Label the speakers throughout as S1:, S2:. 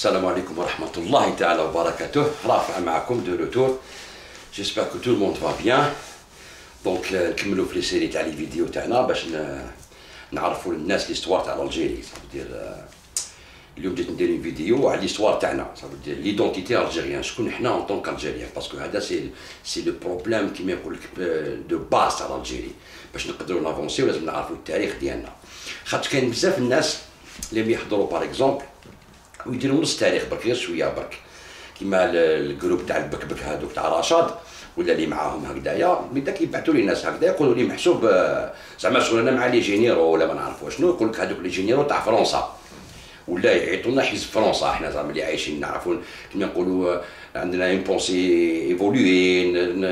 S1: Salam alaikum wa rahmatullahi ta'ala wa barakatuh. Rafa معكم de retour. J'espère que tout le monde va bien. Donc نكملوا في السيري تاع لي فيديو تاعنا باش نعرفوا للناس ليستوار تاع الجيري. صافي اليوم جيت ندير فيديو على ليستوار تاعنا، صافي ليدونتيتي الجيريان، شكون حنا ان طونك الجيريان، باسكو هذا سي لو بروبليم كيما يقول لك دو باس تاع الجيري. باش نقدروا نافونسيو لازم نعرفوا التاريخ ديالنا، خاطر كاين بزاف الناس اللي يحضروا باغ اكزومبل ويديروا نص تاريخ برك غير شويه برك، كيما الجروب تاع البكبك هذوك تاع رشاد ولا اللي معاهم هكذايا، من داك يبعثوا لي ناس هكذا يقولوا لي محسوب زعما شغل انا مع لي جينيرو ولا ما نعرفوا شنو، يقول لك هذوك لي جينيرو تاع فرنسا ولا يعيطوا لنا حزب فرنسا. احنا زعما اللي عايشين نعرفوا كيما نقولوا عندنا اون بونسي ايفولوي،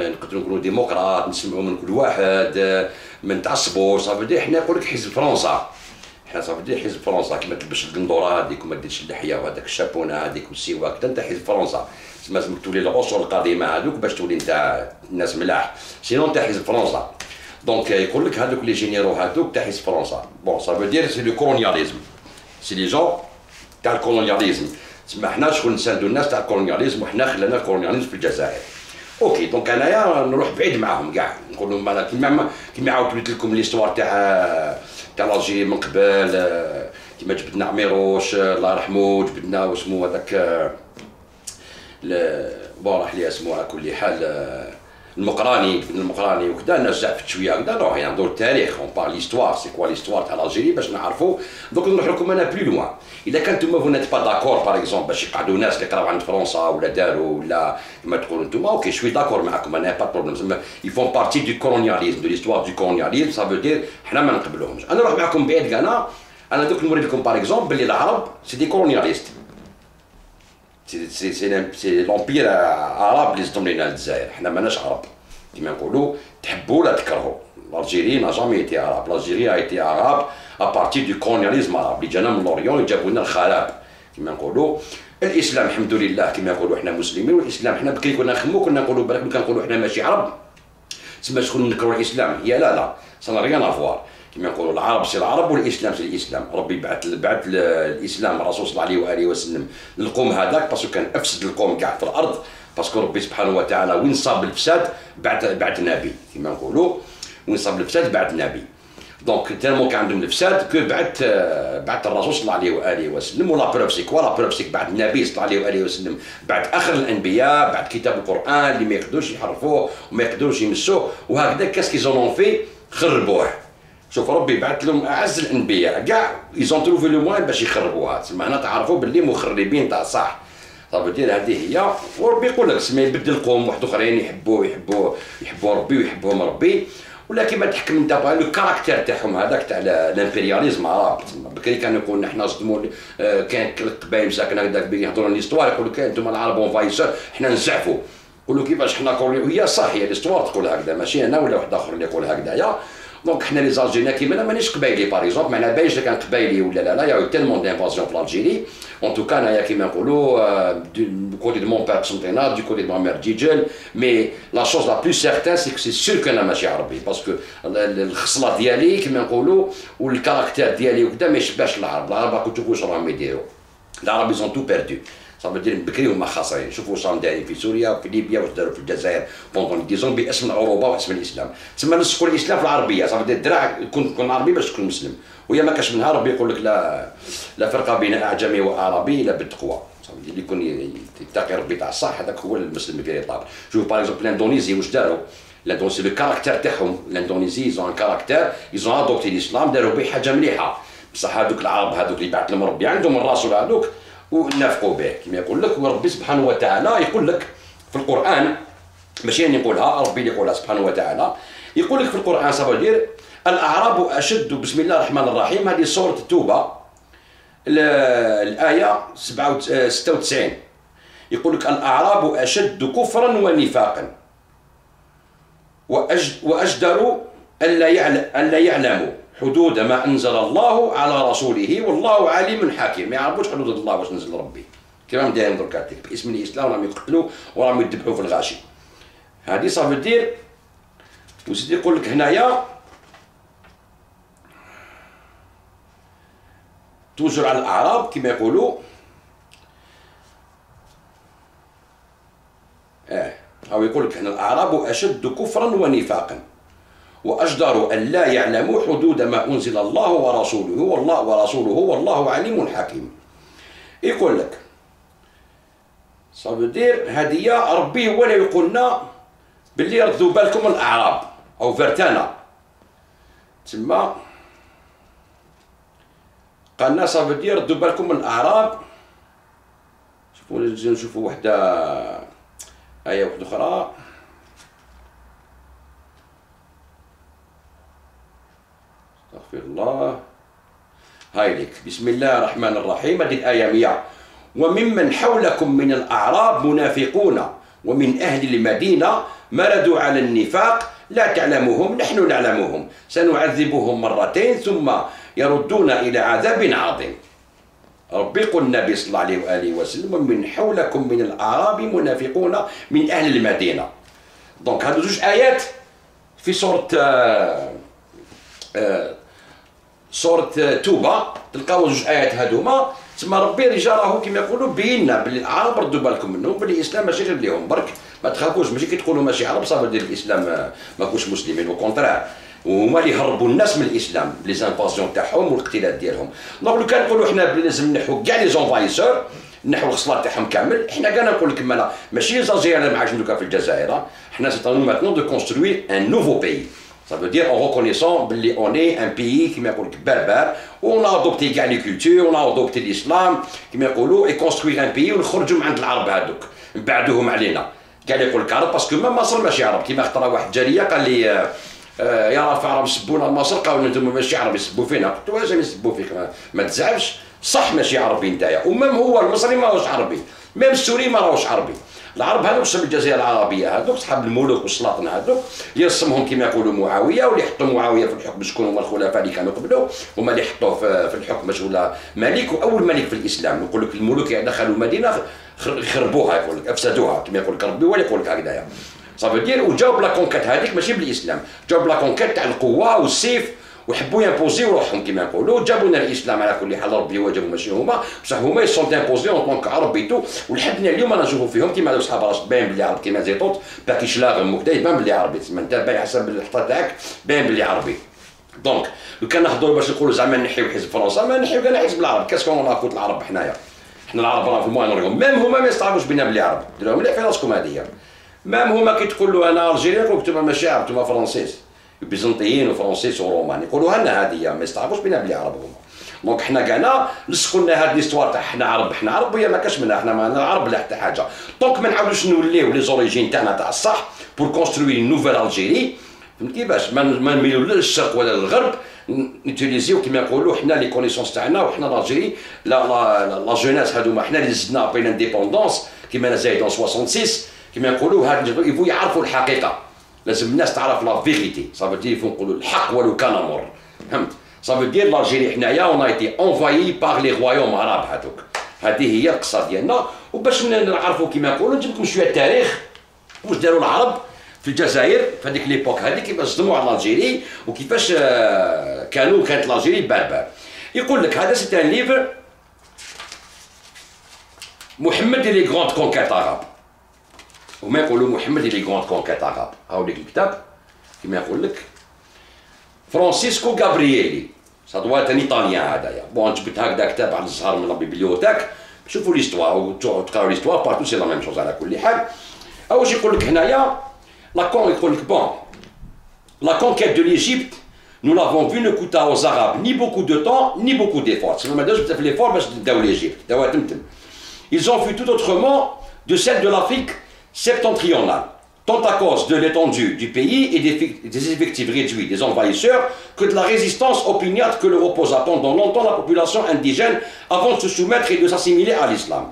S1: نقدروا نكونوا ديمقراط، نسمعوا من كل واحد، ما نتعصبوا. صافي احنا يقول لك حزب فرنسا، احنا صافي حزب فرنسا، كيما تلبس القندوره هذيك وما ديرش اللحيه وهذاك الشابونه هذيك والسواك، انت حزب فرنسا. لازمك تولي الاصول القديمه هذوك باش تولي انت الناس ملاح، سينو انت حزب فرنسا. دونك يقول لك هذوك لي جينيرو هذوك تاع حزب فرنسا. بون سافو دير سي لو كولونياليزم، سي لي جون تاع الكولونياليزم. تسمى حنا شكون نساندو الناس تاع الكولونياليزم، وحنا خلانا الكولونياليزم في الجزائر. اوكي دونك انايا نروح بعيد معاهم كاع، نقول لهم انا كيما عاودت قلت لكم ليستوار تاع الجيري من قبل، كيما جبدنا عميروش الله يرحمو، جبدنا واسمو هذاك بون راح لي اسمو على كل حال المقراني وكذا. الناس زعفت شويه هكذا، نروح نهضروا التاريخ، اون بار ليستوار سي كوا ليستوار تاع الجيري باش نعرفوا. دوك نروح لكم انا بلو لوان. اذا كنتم فو نيت با داكور باغ اكزومبل باش يقعدوا ناس اللي قراو عند فرنسا ولا داروا ولا كما تقولوا انتم، اوكي شوي داكور معكم، انا با بروبليم، زعما يفون بارتي دو كولونياليزم، دو ليستوار دو كولونياليزم، سافو دير حنا ما نقبلوهمش. انا نروح معكم بعيد، انا دوك نوري لكم باغ اكزومبل بلي العرب سي دي كولونياليست، سي لومبير عرب اللي زدهم لينا الجزائر. حنا ماناش عرب كيما نقولوا، تحبوا ولا تكرهوا. الجيري نا جامي ايتي عرب، الجيري ايتي عرب ابارتي دو كولونياليزم عرب اللي جانا من لوريون، جابوا لنا الخراب كيما نقولوا. الاسلام الحمد لله كيما نقولوا حنا مسلمين، والاسلام حنا بكري كنا نخمو كنا نقولوا بالك كنقولوا حنا ماشي عرب تسمى شكون نكرهوا الاسلام، هي لا سا ريان افوار. كيما نقولوا العرب سي العرب والاسلام سي الاسلام. ربي بعث الاسلام الرسول صلى الله عليه واله وسلم للقوم هذاك، باسكو كان افسد القوم كاع في الارض، باسكو ربي سبحانه وتعالى وين صاب الفساد بعث نبي كيما نقولوا، وين صاب الفساد بعث نبي. دونك تالمون كان عندهم الفساد كو بعث الرسول صلى الله عليه واله وسلم. ولا بروف سي كوا لا بروف سي بعد النبي صلى الله عليه واله وسلم، بعد اخر الانبياء، بعد كتاب القران اللي ما يقدروش يحرفوه وما يقدروش يمسوه، وهكذا كاس كيزون في خربوه. شوف ربي بعث لهم اعز الانبياء كاع يزون تروفي لو موان باش يخربوها، تسمى هنا تعرفوا باللي مخربين تاع صح. صافي دير هذه هي. وربي يقول لك سما يبدل قوم واحد اخرين يحبوا ربي ويحبوهم ربي، ولكن ما تحكم انت لو كاركتير تاعهم هذاك تاع الامبرياليزم عرب. بكري كانوا يقولوا حنا صدموا، كان قبائل ساكنه هكذاك يهضروا ليستوار، يقولوا كان انتم العرب اونفايسور حنا نزعفوا. يقولوا كيفاش حنا هي صح، هي ليستوار تقول هكذا، ماشي انا ولا واحد اخر اللي يقول هكذايا. دونك حنا لي زالجيريان كيما انا مانيش قبايلي باغ اكزومبل، ما على باليش كان قبايلي ولا لا، يا تيلمون دانفازيون في الجيري. ان توكا انايا كيما نقولوا دو كوتي دو مون بير سنتينار، دو كوتي دو ما مير جيجل، مي لا شوز لا بلو سيغتان سي كو سي سور كو انا ماشي عربي، باسكو الخصله ديالي كيما نقولوا والكاركتير ديالي وكذا ما يشبهش العرب. العرب راكم تشوفوا واش راهم يديروا، العرب يزون تو بيردو. صافي دير بكري هما خاسرين. شوفوا واش راهم دايرين في سوريا وفي ليبيا، واش داروا في الجزائر بوندون ديزون باسم العروبه واسم الاسلام. تسمى نسقوا الاسلام في العربيه، صافي دير الدرع تكون عربي باش تكون مسلم، وهي ما كاش منها. ربي يقول لك لا فرق بين اعجمي وعربي الا بالتقوى. صافي اللي يكون يتقي ربي تاع الصح هذاك هو المسلم في طابع. شوف باغ اكزومبل الاندونيزي واش داروا، الاندونيزي لو كاركتير تاعهم، الاندونيزي يزون كاركتير، يزون ادوبتي الاسلام، داروا به حاجه مليحه. بصح هذوك العرب هذوك اللي بعث لهم ربي عندهم الرسول هذوك ونافقوا به كما يقول لك. وربي سبحانه وتعالى يقول لك في القران، ماشي انا نقولها، ربي اللي يقولها سبحانه وتعالى، يقول لك في القران صافي دير الاعراب اشد. بسم الله الرحمن الرحيم، هذه سوره التوبه الايه 96، يقول لك الاعراب اشد كفرا ونفاقا واجدر الا يعلموا حدود ما انزل الله على رسوله والله عليم حكيم. ما يعرفوش حدود الله واش نزل ربي، كيما دايرين درك باسم الاسلام راهم يقتلوا وراهم يذبحوا في الغاشي. هذه صافي دير وسيدي يقول لك هنايا توجر على الاعراب كما يقولوا أو يقول لك هنا الأعراب أشد كفرا ونفاقا وأجدر أن لا يعلموا حدود ما أنزل الله ورسوله والله عليم حكيم. يقول لك صافي دير هدية ربي هو اللي يقول لنا باللي ردوا بالكم الأعراب أو فرتانا تما قالنا صافي دير ردوا بالكم الأعراب. شوفوا نشوفوا وحدة آية واحدة أخرى. استغفر الله. هاي لك بسم الله الرحمن الرحيم. هذه الآية 100. وممن حولكم من الأعراب منافقون ومن أهل المدينة مردوا على النفاق لا تعلموهم نحن نعلمهم سنعذبهم مرتين ثم يردون إلى عذاب عظيم. ربي يقول النبي صلى الله عليه وآله وسلم ومن حولكم من الأعراب منافقون من أهل المدينة. دونك هادو زوج آيات في سورة توبة تلقاو زوج آيات هادوما. تما ربي رجع راهو كيما يقولوا بينا بلي العرب ردوا بالكم منهم بلي الإسلام ماشي غير ليهم برك ما تخافوش. ماشي كي تقولوا ماشي عرب صافي دير الإسلام ماكوش مسلمين وكونترار وهما اللي يهربوا الناس من الإسلام لي زانفازيون تاعهم والاقتلال ديالهم. دونك لو كان نقولوا حنا بلي لازم نحو كاع لي زونفايسور نحو الخصلات تاعهم كامل حنا كاع نقول لك مالا ماشي لي زالجيريان معاش دوكا في الجزائر. حنا سي ان ماتنون دو كونستروير ان نوفو بيي. Ça veut dire en reconnaissant qu'on est un pays qui est berbère, où on a adopté les cultures, on a adopté l'islam, et construire un pays où on خرجوا من عند العرب هذوك نبعدوهم علينا. قال يقول لك عرب باسكو ما مصر ماشي عرب كيما اخترع واحد جاريه قال لي يا راه في عرب يسبونا مصر قالوا انتم ماشي عرب يسبوا فينا. قلت له واش يسبوا فيك ما تزعفش صح ماشي عربي نتايا ومام هو المصري ما هوش عربي ميم السوري ما راهوش عربي. العرب هذوك صاحب الجزيره العربيه هذوك صحاب الملوك والسلاطين هذوك اللي رسمهم كما يقولوا معاويه واللي حطوا معاويه في الحكم شكون هما الخلفاء اللي كانوا قبله هما اللي حطوه في الحكم باش ولا ملك واول ملك في الاسلام. يقول لك الملوك دخلوا المدينه خربوها يقول لك افسدوها كما يقول لك ربي ولا يقول لك هكذايا صافي دير وجاوب لا كونكات هذيك ماشي بالاسلام جاوب لا كونكات تاع القوه والسيف وحبوا يمبوزيو روحهم كما نقولوا. جابوا لنا الاسلام على كل حال ربي واجبوا ماشي هما بصح هما يسونت امبوزي اون طونك عرب بيتو ولحدنا اليوم انا نشوفوا فيهم كما هذوك صحاب راشد باين بلي عرب كما زيطوط باكي شلاغم وكذا يبان بلي عربي تسمى انت باين حسب الحطه تاعك باين بلي عربي. دونك لو كان نهضروا باش نقولوا زعما نحيو حزب فرنسا ما نحيو كاع حزب العرب كاسكو اون افوت العرب حنايا حنا العرب راه في الموين نوريهم ميم هما ما يستعرفوش بينا بلي عرب ديروهم مليح في راسكم هذه. ميم هما كي تقول له انا الجيريان يقول لك انتم ماشي عرب انتم فرنسيس بيزنطيين وفرنسيس ورومان يقولوها لنا هذه ما يستعرفوش بينا بلي عرب هما. دونك حنا كاعنا لصقوا لنا هاد ليستوار تاع حنا عرب وهي ما كاش منها حنا ما العرب لا حتى حاجه. دونك ما نعاودوش نوليو لي زوريجين تاعنا تاع الصح بور كونستروي نوفيل الجيري فهمت كيفاش ما نميلو لا للشرق ولا للغرب نوتيليزيو كيما نقولوا حنا لي كونيسونس تاعنا وحنا الجيري لا جوناس هذوما حنا اللي زدنا بين انديبوندونس كيما انا زايد 66 كيما نقولوا هاد يبغوا يعرفوا الحقيقه. لازم الناس تعرف لا فيغيتي صافي دير نقولوا الحق ولو كان مر فهمت. صافي دير لالجيري حنايا اون ايتي انفايي باغ لي غوايوم عرب هذوك هذه هي القصه ديالنا. وباش نعرفوا كيما نقولوا نجيب لكم شويه تاريخ واش داروا العرب في الجزائر في هذيك ليبوك هذيك كيفاش صدموا على الجيري وكيفاش كانت الجيري بربر. يقول لك هذا سي ان ليفر محمد لي غروند كونكات عرب وما يقولوا محمد لي غروند كونكات عرب. هاو ليك الكتاب كيما يقول لك فرانسيسكو غابرييلي سا دوا ان ايطاليان هذايا. بون جبت هكذا كتاب على الزهر من البيبليوتيك شوفوا ليستوار وتقراو ليستوار بارتو سي لا ميم شوز على كل حال. واش يقول لك هنايا يقول لك بون لا كونكيت دو ليجيبت nous l'avons vu ne coûta aux arabes ni beaucoup de temps ni beaucoup d'efforts. تسمى ما داوش بزاف ليفور باش داو ليجيبت داوها تمتم. Ils ont fait tout autrement de celle de l'Afrique septentrionale, tant à cause de l'étendue du pays et des effectifs réduits des envahisseurs que de la résistance opiniâtre que leur opposa pendant longtemps la population indigène avant de se soumettre et de s'assimiler à l'islam.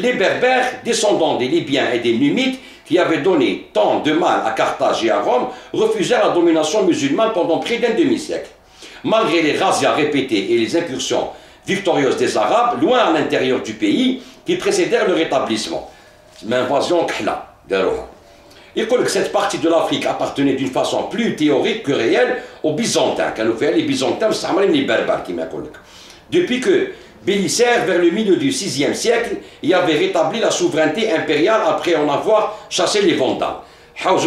S1: Les Berbères, descendants des Libyens et des Numides, qui avaient donné tant de mal à Carthage et à Rome, refusèrent la domination musulmane pendant près d'un demi-siècle. Malgré les razzias répétées et les incursions victorieuses des Arabes, loin à l'intérieur du pays, qui précédèrent le rétablissement. C'est une invasion khla, d'ailleurs. Il dit que cette partie de l'Afrique appartenait d'une façon plus théorique que réelle aux Byzantins. Quand on fait les Byzantins, c'est les Berbères qui m'appellent. Depuis que Bélisaire, vers le milieu du VIe siècle, y avait rétabli la souveraineté impériale après en avoir chassé les Vandales.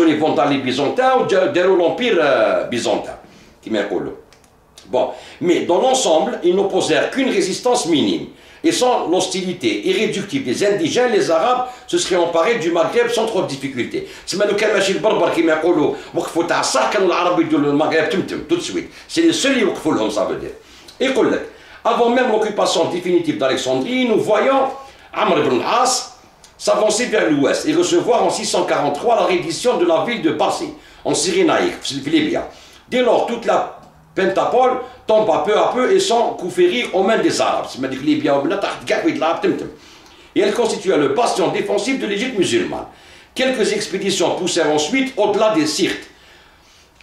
S1: Les Vandales les Byzantins ou l'Empire byzantin. Bon, mais dans l'ensemble, ils n'opposèrent qu'une résistance minime. Et sans l'hostilité irréductible des indigènes, les Arabes se seraient emparés du Maghreb sans trop de difficulté. C'est les seuls qui ont ça veut dire. Et avant même l'occupation définitive d'Alexandrie, nous voyons Amr ibn al-As s'avancer vers l'ouest et recevoir en 643 la reddition de la ville de Bassi, en Cyrénaïque, Libya. Dès lors, toute la Pentapole tombe peu à peu et sans coup férir aux mains des Arabes. Et elle constitua le bastion défensif de l'Égypte musulmane. Quelques expéditions poussèrent ensuite au-delà des Sirtes,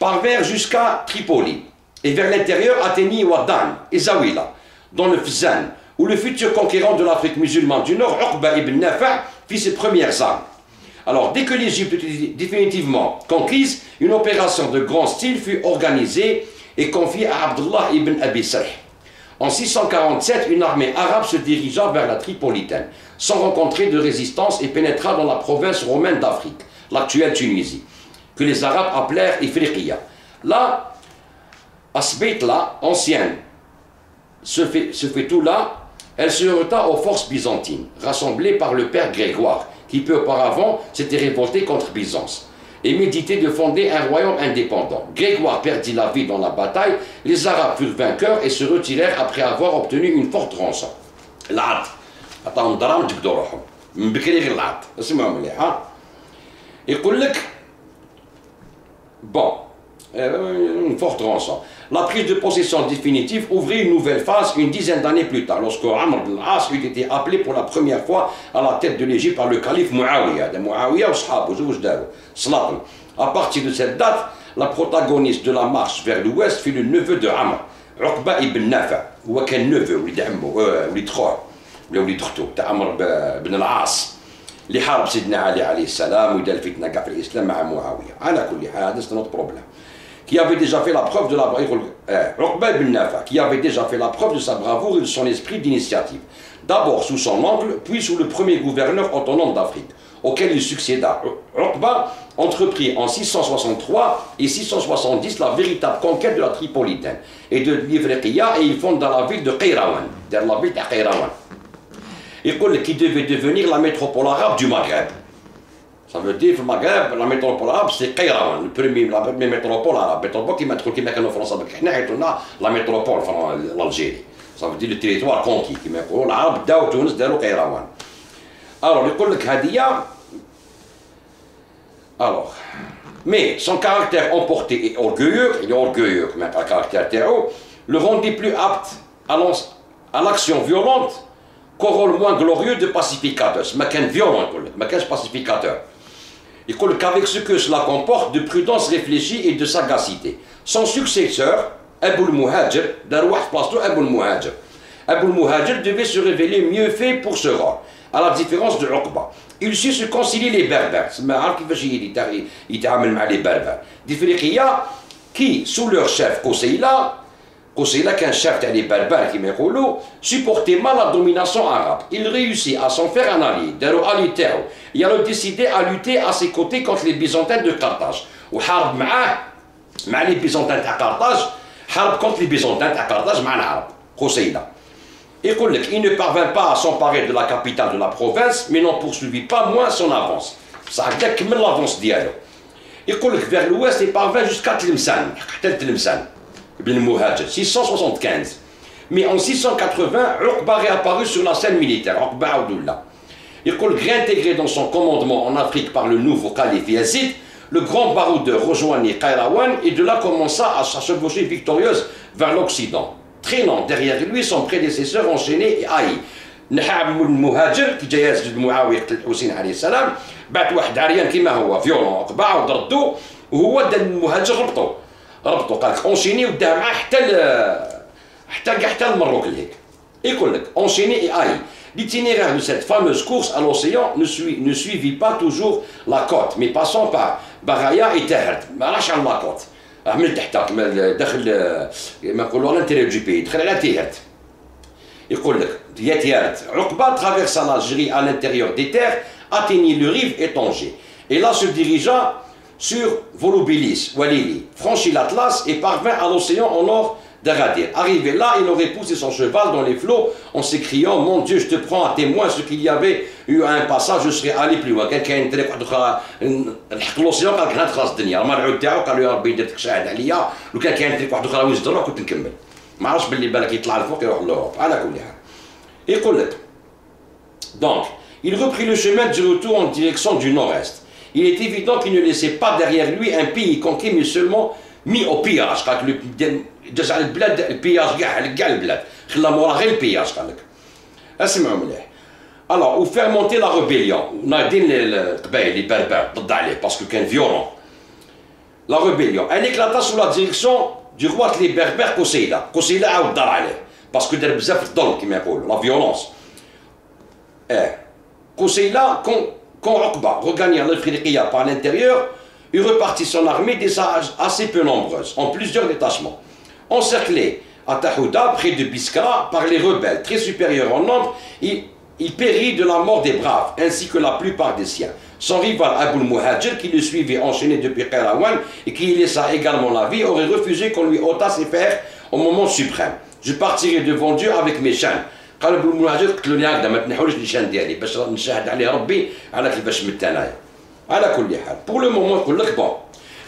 S1: parvinrent jusqu'à Tripoli, et vers l'intérieur atteignit Wadan et Zawila, dans le Fzan, où le futur conquérant de l'Afrique musulmane du Nord, Uqba ibn Nafa', fit ses premières armes. Alors, dès que l'Égypte était définitivement conquise, une opération de grand style fut organisée et confiée à Abdullah ibn Abi Sarh. En 647, une armée arabe se dirigea vers la Tripolitaine, sans rencontrer de résistance et pénétra dans la province romaine d'Afrique, l'actuelle Tunisie, que les Arabes appelèrent Ifriqiya. Là, à Sbeitla, ancienne, ce fait tout là, elle se heurta aux forces byzantines, rassemblées par le père Grégoire, qui peu auparavant s'était révolté contre Byzance, et méditait de fonder un royaume indépendant. Grégoire perdit la vie dans la bataille, les Arabes furent vainqueurs et se retirèrent après avoir obtenu une forte rançon. L'Ad. Attends, درهم تقدروا روحهم. من بكري غير العاد. اسمعوا مليح ها. يقول لك bon, une forte rançon. La prise de possession définitive ouvrit une nouvelle phase une dizaine d'années plus tard, lorsque Amr ibn al-As eut été appelé pour la première fois à la tête de l'Égypte par le calife Muawiyah. À partir de cette date, la protagoniste de la marche vers l'ouest fut le neveu de Amr, Uqba ibn Nafa'. هو كان neveu ولد عمه ولد خوه ولا ولد اخته تاع عمرو بن العاص اللي حارب سيدنا علي عليه السلام ودار الفتنه كاع في الاسلام مع معاويه. على كل حال هذا سي نوت بروبليم. Qui avait déjà fait la preuve de la Uqba ibn Nafa', qui avait déjà fait la preuve de sa bravoure et de son esprit d'initiative. D'abord sous son oncle, puis sous le premier gouverneur autonome d'Afrique, auquel il succéda. Uqba entreprit en 663 et 670 la véritable conquête de la Tripolitaine et de l'Ifriqiya, et il fonda la ville de Qayrawan, la ville de Qayrawan, qui devait devenir la métropole arabe du Maghreb. Ça veut dire que le Maghreb, la métropole arabe, c'est Qayrawan, la première métropole arabe. Métropole qui m'a trouvé en France, la métropole, l'Algérie. Ça veut dire le territoire conquis. Qui m'a dit, l'Arabe, Daou, Tunis, Daou, Qayrawan. Alors, mais son caractère emporté et orgueilleux, il est orgueilleux, mais pas caractère terreau, le rendit plus apte à l'action violente qu'au rôle moins glorieux de pacificateur. Mais qu'un violent, mais qu'un pacificateur. Il dit qu'avec ce que cela comporte de prudence réfléchie et de sagacité. Son successeur, Abu al-Muhajir, Abu al-Muhajir devait se révéler mieux fait pour ce rôle, à la différence de Uqba. Il sut se concilier les Berbères, d'Ifriqiya, qui, sous leur chef Qusayla, qu'un chef des Berbères qui supportait mal la domination arabe. Il réussit à s'en faire un allié, et à le décider à lutter à ses côtés contre les Byzantins de Carthage. Ou harb m'a les Byzantins de Carthage, harb contre les Byzantins de Carthage, m'a l'arabe, Qusayla. Il ne parvint pas à s'emparer de la capitale de la province, mais n'en poursuivit pas moins son avance. Ça a été comme l'avance d'Ialo. Vers l'ouest, il parvint jusqu'à Tlemcen, Ibn Muhajir, 675. Mais en 680, Uqba réapparut sur la scène militaire, Uqba Abdullah. Réintégré dans son commandement en Afrique par le nouveau calife Yazid, le grand baroudeur rejoignit Qayrawan et de là commença à se victorieuse vers l'Occident, traînant derrière lui son prédécesseur enchaîné et haï. Nahab al-Muhajir, qui جاي يسجد معاوية الحسين عليه السلام، بعت واحد عريان كيما هو فيولون عقبة وضربته وهو دا المهاجر ربطو قال لك انشيني وداه معاه حتى المروك لهيك. يقول لك enchaîné et haï. L'itinéraire de cette fameuse course à l'océan ne suivit pas toujours la côte, mais passant par Baraya et Tahert. ما راحش على la côte. من تحت داخل ما نقولوا على الانتيريور دو بي دخل على تيهرت. يقول لك Uqba traversa l'Algérie à l'intérieur des terres, atteignit le rive et Tanger. Et là se dirigea sur Volubilis, Walili, franchit l'Atlas et parvint à l'océan au nord d'Agadir. Arrivé là, il aurait poussé son cheval dans les flots en s'écriant « Mon Dieu, je te prends à témoin ce qu'il y avait eu à un passage, je serais allé plus loin. » Quelqu'un a dit l'océan قال لك هاد خلاص الدنيا راه المرعود تاعو قال له يا ربي درتك شاهد عليا لو كان كاين طريق واحد اخرى ويزدر كنت نكمل. ما عرفش باللي بالك يطلع لفوق يروح لوروب على كل حال. يقول لك donc il reprit le chemin du retour en direction du nord-est. Il est évident qu'il ne laissait pas derrière lui un pays conquis mais seulement mis au pillage. قال لك داز على البلاد البياج كاع البلاد خلى موراه غير البياج قال لك. اسمعوا مليح. Alors, ou faire monter la rébellion. ناضين القبائل les berbères ضد عليه parce que كان violent. La rébellion. Elle éclata sous la direction du roi les berbères Koseila. Koseila عاود دار عليه parce que دار بزاف الظلم كما يقولوا la violence. Koseila quand Uqba regagna l'Afriqiya par l'intérieur, il repartit son armée des assez peu nombreuses, en plusieurs détachements. Encerclé à Tahouda, près de Biskra, par les rebelles, très supérieurs en nombre, il périt de la mort des braves, ainsi que la plupart des siens. Son rival Abul Muhajir, qui le suivait enchaîné depuis Qayrawan et qui y laissa également la vie, aurait refusé qu'on lui ôtât ses fers au moment suprême. Je partirai devant Dieu avec mes chaînes. قال ابو المهاجر قلت له هكذا ما تنحوليش النشان ديالي باش نشاهد عليه ربي على كيفاش مت انايا. على كل حال بور لو مومون يقول لك بون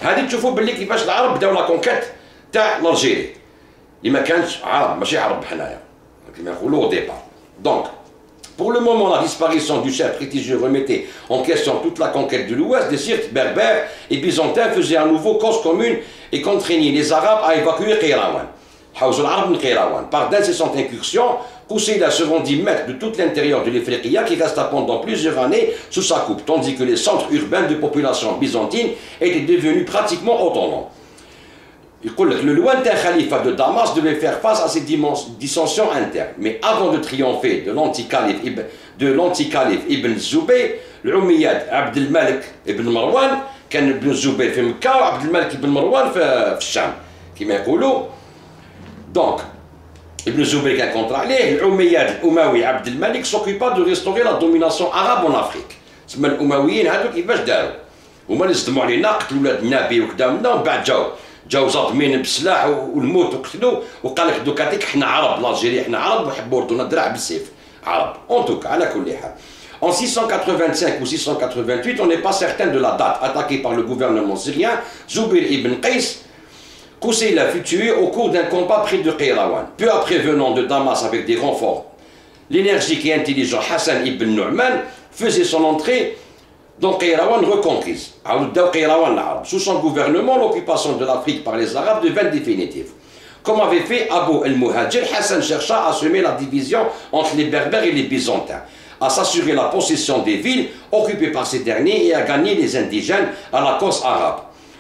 S1: هذه تشوفوا باللي كيفاش العرب بداو لا كونكيت تاع الجيري اللي ما كانش عرب ماشي عرب حنايا كما يقولوا او ديبار. دونك pour le moment la disparition du chef prestigieux remettait en question toute la conquête de l'ouest des Sirtes berbères et byzantins faisaient à nouveau cause commune et contraignaient les arabes à évacuer Qayrawan. حوزوا العرب من قيراوان. Par d'incessantes incursions, Koseila se rendit maître de tout l'intérieur de l'Ifriqiya qui resta pendant plusieurs années sous sa coupe, tandis que les centres urbains de population byzantine étaient devenus pratiquement autonomes. Le lointain khalifa de Damas devait faire face à ces dissensions internes. Mais avant de triompher de l'anti-calife Ibn Zubayr, l'Umayyad Abd al-Malik Ibn Marwan, كان ابن الزبير في مكة وعبد الملك بن مروان في الشام كما يقولوا. Donc, Ibn Zubayr a contre عليه الأمياد الأموي عبد الملك s'occupa de restaurer la domination arabe en Afrique. تسمى الأمويين هذو كيفاش داروا؟ هما اللي صدموا علينا قتلوا ولاد النبي وكذا منا ومن بعد جاو صادمين بالسلاح والموت وقتلوا وقال لك دوكا تيك حنا عرب l'Algérie حنا عرب وحبوا ردونا الدرع بالسيف عرب. En tout cas على كل حال. En 685 ou 688, on n'est pas certain de la date, attaqué par le gouvernement syrien, Zubayr ibn Qais, Koseila fut tué au cours d'un combat près de Qayrawan. Peu après venant de Damas avec des renforts, l'énergique et intelligent Hassan ibn Nu'man faisait son entrée dans Qayrawan reconquise. Sous son gouvernement, l'occupation de l'Afrique par les Arabes devint définitive. Comme avait fait Abu al-Muhajir, Hassan chercha à semer la division entre les Berbères et les Byzantins, à s'assurer la possession des villes occupées par ces derniers et à gagner les indigènes à la cause arabe,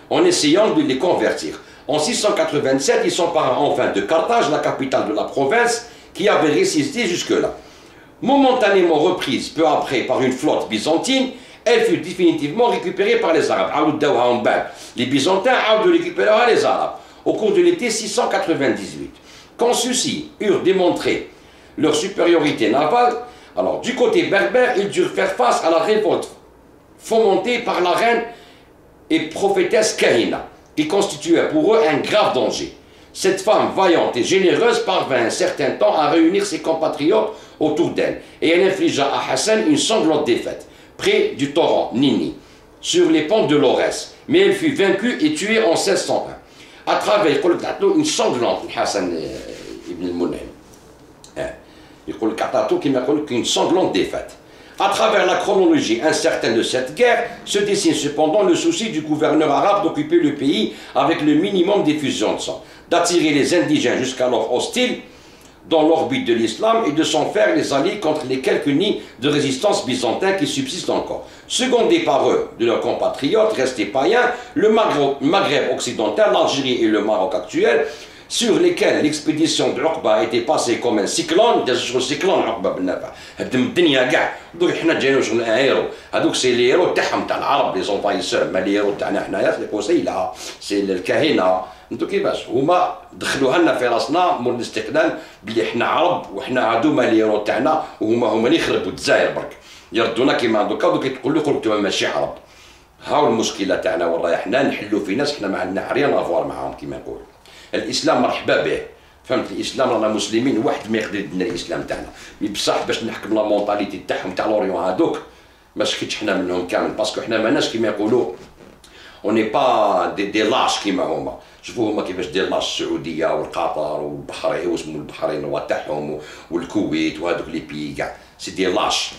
S1: en essayant de les convertir. En 687, ils s'emparent enfin de Carthage, la capitale de la province, qui avait résisté jusque-là. Momentanément reprise peu après par une flotte byzantine, elle fut définitivement récupérée par les Arabes. Les Byzantins ont récupéré les Arabes au cours de l'été 698. Quand ceux-ci eurent démontré leur supériorité navale, alors du côté berbère, ils durent faire face à la révolte fomentée par la reine et prophétesse Kahina, qui constituait pour eux un grave danger. Cette femme vaillante et généreuse parvint un certain temps à réunir ses compatriotes autour d'elle, et elle infligea à Hassan une sanglante défaite, près du torrent Nini, sur les pentes de l'Aurès. Mais elle fut vaincue et tuée en 1601. À travers une sanglante, Hassan ibn al-Munaym. Une sanglante défaite. À travers la chronologie incertaine de cette guerre, se dessine cependant le souci du gouverneur arabe d'occuper le pays avec le minimum d'effusion de sang, d'attirer les indigènes jusqu'alors hostiles dans l'orbite de l'islam et de s'en faire les alliés contre les quelques nids de résistance byzantins qui subsistent encore. Secondés par eux de leurs compatriotes restés païens, le Maghreb occidental, l'Algérie et le Maroc actuel, sur lesquels l'expédition de Uqba était passée comme un cyclone, cyclone Uqba ben Nafa. هدم الدنيا كاع، دوك حنا جايين شغل هيرو، هذوك سي لي هيرو تاعهم تاع العرب لي زونفايسور، ما لي هيرو تاعنا حنايا سي قصيلة، سي الكهنة، انتو كيفاش هما دخلوها لنا في راسنا مول الاستقلال بلي حنا عرب وحنا هادوما ليرو تاعنا وهما اللي يخربوا الجزائر برك يردونا كيما دوكا يقول لكم انتوما ماشي عرب. هاو المشكله تاعنا والله حنا نحلوا في ناس حنا ما عندنا ريان افوار معاهم كيما نقول. الاسلام مرحبا به فهمت الاسلام رانا مسلمين واحد ما يقدر يدنا الاسلام تاعنا مي بصح باش نحكم لا مونطاليتي تاعهم تاع لوريون هادوك ما سكتش حنا منهم كامل باسكو حنا ماناش كيما يقولوا اوني با دي لاش كيما هما. شوفوا هما كيفاش دي لاش السعوديه والقطر والبحرين واسمو البحرين هو تاعهم والكويت وهذوك لي بيي كاع سي دي لاش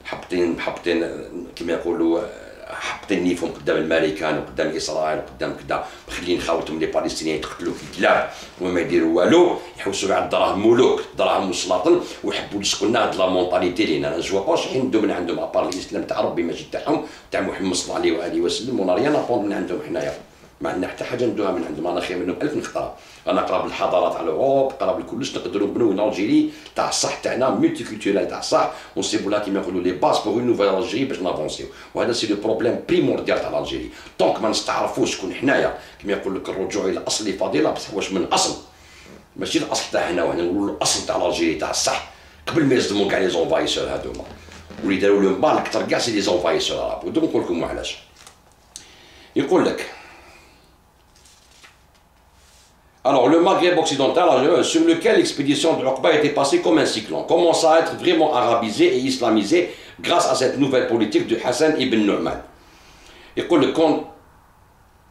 S1: حابطين كيما يقولوا حاطين نيفهم قدام الامريكان وقدام اسرائيل وقدام كذا مخلين خاوتهم لي بالستينيين يقتلوا في كلاب وما يديروا والو يحوسوا على الدراهم ملوك الدراهم والسلاطن ويحبوا يلصقوا لنا هاد لا مونطاليتي لينا انا جو باش يندو من عندهم ابار الاسلام تاع ربي ماشي تاعهم تاع محمد صلى الله عليه واله وسلم ونا ريان ابون من عندهم حنايا ما عندنا حتى حاجه ندوها من عندهم انا خير منهم 1000 نخطره انا قراب الحضارات على اوروب قراب لكلش نقدروا نبنوا الجيري تاع الصح تاعنا ملتي كولتورال تاع الصح ونسيبوا لها كيما يقولوا لي باس بور اون نوفيل الجيري باش نافونسيو وهذا سي لو بروبليم بريمورديال تاع الجيري دونك ما نستعرفوش شكون حنايا كيما يقول لك الرجوع الى الاصل فضيله بصح واش من اصل ماشي الاصل تاعنا وحنا نقولوا الاصل تاع الجيري تاع الصح قبل ما يصدموا كاع لي زونفايسور هذوما واللي داروا لهم بال اكثر كاع سي لي زونفايسور عرب ودوك نقول لكم علاش يقول لك. Alors, le Maghreb occidental, sur lequel l'expédition de Uqba était passée comme un cyclone, commence à être vraiment arabisé et islamisé grâce à cette nouvelle politique de Hassan ibn Nu'man. Et qu'on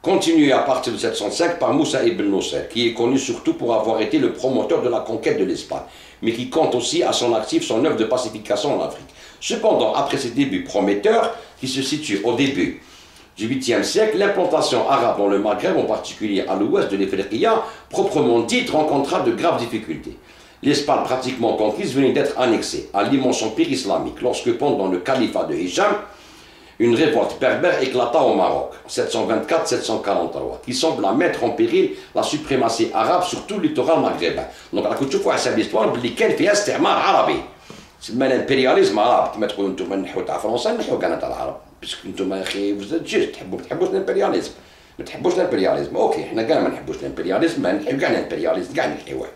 S1: continue à partir de 705 par Moussa ibn Nusayr, qui est connu surtout pour avoir été le promoteur de la conquête de l'Espagne, mais qui compte aussi à son actif son œuvre de pacification en Afrique. Cependant, après ses débuts prometteurs, qui se situent au début du 8e siècle, l'implantation arabe dans le Maghreb, en particulier à l'ouest de l'Ifriqiya, proprement dite, rencontra de graves difficultés. L'Espagne pratiquement conquise venait d'être annexée à l'immense empire islamique, lorsque pendant le califat de Hicham, une révolte berbère éclata au Maroc, 724-743, qui semble mettre en péril la suprématie arabe sur tout le littoral maghrébin. Donc, à côté de l'histoire, il y a un استعمار عربي. C'est l'impérialisme arabe, qui mettent tout le monde à France, نحو كانت العرب. باسكو نتوما يا اخي وزاد جيش تحبوش الامبرياليزم ما تحبوش الامبرياليزم اوكي حنا كاع ما نحبوش الامبرياليزم ما نحيو كاع الامبرياليزم كاع نحيوه